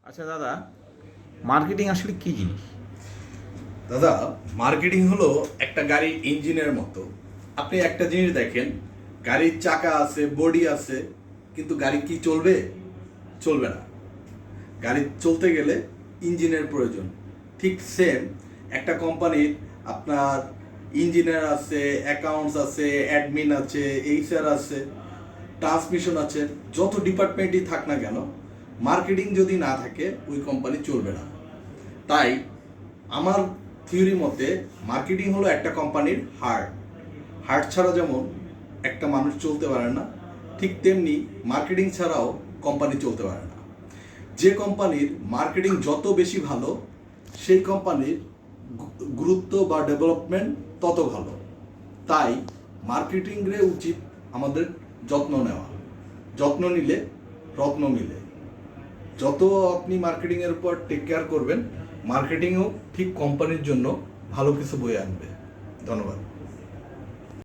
আচ্ছা দাদা, মার্কেটিং আসলে কি জিনিস? দাদা, মার্কেটিং হলো একটা গাড়ির ইঞ্জিনের মতো। আপনি একটা জিনিস দেখেন, গাড়ির চাকা আছে, বডি আছে, কিন্তু গাড়ি কি চলবে? চলবে না। গাড়ি চলতে গেলে ইঞ্জিনের প্রয়োজন। ঠিক সেম, একটা কোম্পানির আপনার ইঞ্জিনিয়ার আছে, অ্যাকাউন্টস আছে, অ্যাডমিন আছে, এইচআর আছে, ট্রান্সমিশন আছে, যত ডিপার্টমেন্টই থাক না কেন, মার্কেটিং যদি না থাকে ওই কোম্পানি চলবে না। তাই আমার থিওরি মতে মার্কেটিং হলো একটা কোম্পানির হার্ট। হার্ট ছাড়া যেমন একটা মানুষ চলতে পারে না, ঠিক তেমনি মার্কেটিং ছাড়াও কোম্পানি চলতে পারে না। যে কোম্পানির মার্কেটিং যত বেশি ভালো, সেই কোম্পানির গুরুত্ব বা ডেভেলপমেন্ট তত ভালো। তাই মার্কেটিংয়ে উচিত আমাদের যত্ন নেওয়া। যত্ন নিলে রত্ন মিলে। যত আপনি মার্কেটিংয়ের উপর টেক কেয়ার করবেন, মার্কেটিংও ঠিক কোম্পানির জন্য ভালো কিছু বয়ে আনবে। ধন্যবাদ।